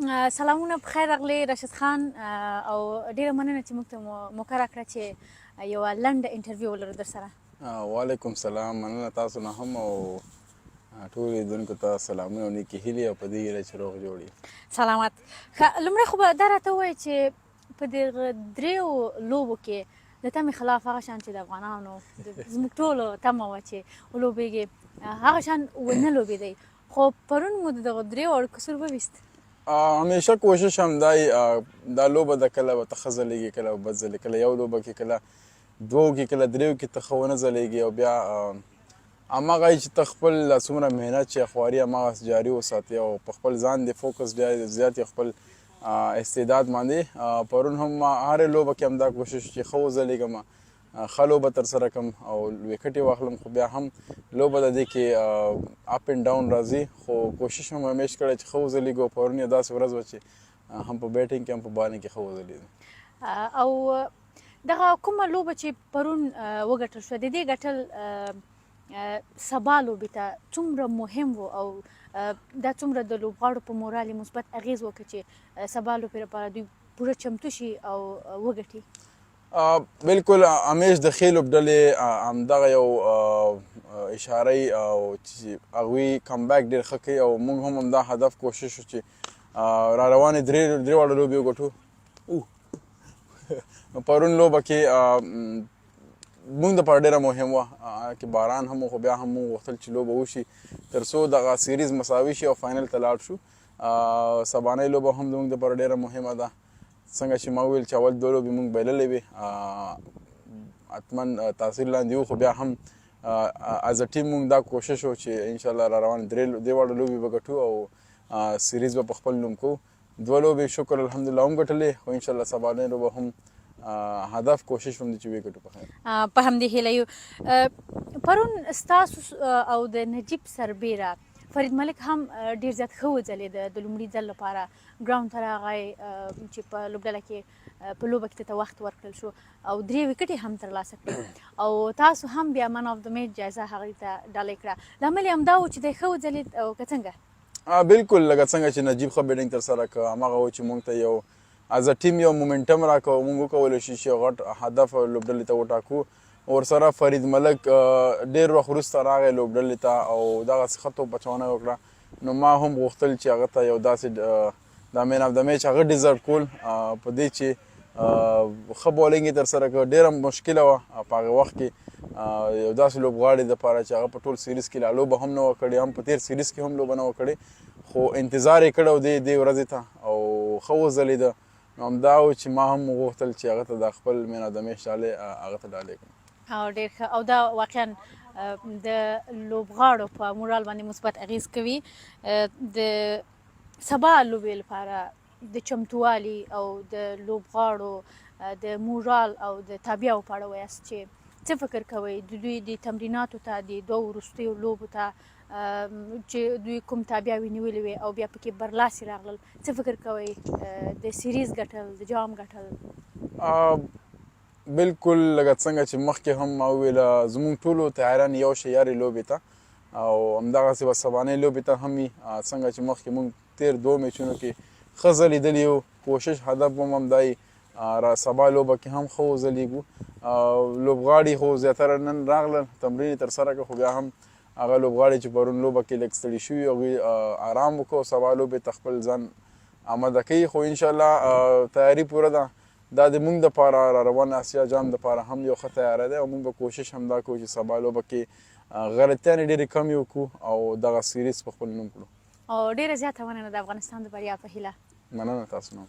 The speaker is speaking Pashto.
سلامونه په خیر راغلی راشد خان او ډیره مننه چې موږ ته موقع راکړه چې یوه لنډه انټرویو ولرو در سره. وعلیکم سلام، مننه تاسو نه هم او ټول لیدونکو ته سلامونه او نیکې هیلې او په دې هیله چې روغ جوړ یې. سلامت. ښه، لومړی خو به دا راته ووایې چې په دغه دریو لوبو کې د تمې خلاف هغه شان چې د افغانانو زموږ ټولو تمه وه چې ولوبېږي هغه شان ونه لوبېدی، خو پرون مو د دغه دریو اړیکو سور وویست. همیشه کوشش هم دی دا لوبه ده کله به ته ښه ځلېږي کله به بد ځلېږي، کله یو لوبه کې کله دوو کې کله دریو کې ته ښه ونه ځلېږي او بیا هماغه چې ته خپل څومره محنت چې خواري هماغه جاري وساتې او په خپل ځان دې فوکس بیا زیات خپل استعداد باندې. پرون هم هرې لوبه کې همدا کوشش چې ښه وځلېږم، ښه لوبه ترسره کړم او وکټ یې واخلم، خو بیا هم لوبه د دې کې اپ اینډ ډاون راځي، خو کوشش هم همیش کړی چې ښه وځلېږو. پرون یې داسې ورځ وه چې هم په بیټینګ کې هم په بالینګ کې ښه وځلېدو. او دغه کومه لوبه چې پرون وګټل شوه د دې ګټل سبا لوبې ته څومره مهم و او دا څومره د لوبغاړو په مورال یې مثبت اغېز وکړ چې سبا لوبې لپاره دوی پوره چمتو شي او وګټي؟ بالکل همیش د ښې لوبډلې همدغه یو اشاره یي او چې هغوی کمبیک ډېر ښه کوي او موږ هم همدا هدف کوشش و چې را روانې درې واړه لوبې وګټو. پرون لوبه کې موږ دپاره ډېره مهم وه کې باران هم و، خو بیا هم موږ غوښتل چې لوبه وشي تر څو دغه سیریز مساوي شي او فاینل ته لاړ شو. سبانۍ لوبه هم زموږ دپاره ډېره مهمه ده. څنګه چې ما وویل چې اول دوه لوبې موږ بایللې وې حتما تاثیر لاندې وو، خو بیا هم از ا ټیم موږ دا کوشش و چې انشاءالله را روان درې واړه لوبې به ګټو او سیریز به په خپل نوم کوو. دوه لوبې شکر الحمدلله هم ګټلې، خو انشاءالله سبانۍ لوبه هم هدف کوشش هم دی چې ویې ګټو په خیر. په همدې هیله یو. پرون ستاسو او د نجیب سربیره فرید ملک هم ډېر زیات ښه وځلېده. د لومړي ځل لپاره ګراوند ته راغی چې په لوبډله کې په لوبه کې ته وخت ورکړل شو او 3 وکټې هم ترلاسه کړې او تاسو هم بیا من آف د میچ جایزه هغوی ته ډالۍ کړه. لامل یې همدا و چې دی ښه وځلېد او که څنګه؟ بالکل لکه څنګه چې نجیب ښه بیټینګ ترسره کړه، هماغه و چې موږ ته یو از ا ټیم یو مومنټم راکړه او موږ وکولی شو چې یو غټ هدف لوبډلې ته وټاکو. ورسره فرید ملک ډېر وخت وروسته راغی لوبډلې ته او دغسې ښه توپ اچونه یې وکړه. نو ما هم غوښتل چې هغه ته یو داسې د مین اف د میچ هغه ډیزرټ کول په دې چې ښه بالینګ یې ترسره کړه. ډېره مشکله وه په هغه وخت کې یو داسې لوبغاړي دپاره چې هغه په ټول سیریز کې لا لوبه هم نه وه کړې، هم په تېر سیریز کې هم لوبه نه وه کړې، خو انتظار یې کړی و دې ورځې ته او ښه وځلېده. نو همدا و چې ما هم وغوښتل چې هغه ته د خپل مین اف د میچ ډالۍ هغه ته ډالۍ کړم. او ډېر ښه. او دا واقعا د لوبغاړو په مورال باندې مثبت اغېز کوي. د سبا لوبې لپاره د چمتووالي او د لوبغاړو د مورال او د تابعو په اړه وایاست چې څه فکر کوئ د دوی د تمریناتو ته د دوو وروستیو لوبو ته چې دوی کوم تابعاوې نیولې وې او بیا پکې برلاسي راغلل، څه فکر کوئ د سیریز ګټل د جام ګټل؟ بالکل لکه څنګه چې مخکې هم ما وویله زموږ ټولو تیاریان یو شیارې لوبې ته او همدغسې به سبانۍ لوبې ته هم وي. څنګه چې مخکې موږ تېر 2 میچونو کې ښه ځلېدلي یو، کوشش هدف هم همدا سبا لوبه کې هم ښه وځلېږو. لوبغاړي خو زیاتره نن راغلل تمرین یې ترسره کړه، خو بیا هم هغه لوبغاړي چې پرون لوبه کې لږ ستړي شوي هغوی آرام وکړو، سبا لوبې ته خپل ځان آماده کوي. خو انشاءالله تیاري پوره ده. دا د موږ دپاره را روان اسیا جام دپاره هم یو ښه تیاری دی او موږ به کوشش همدا کوو چې سبا لوبه کې غلطیانې ډېرې کمې وکړو او دغه سیریز په خپل نوم کړو. او ډېره زیاته مننه د افغانستان د بریا په هیله. مننه تاسو نه.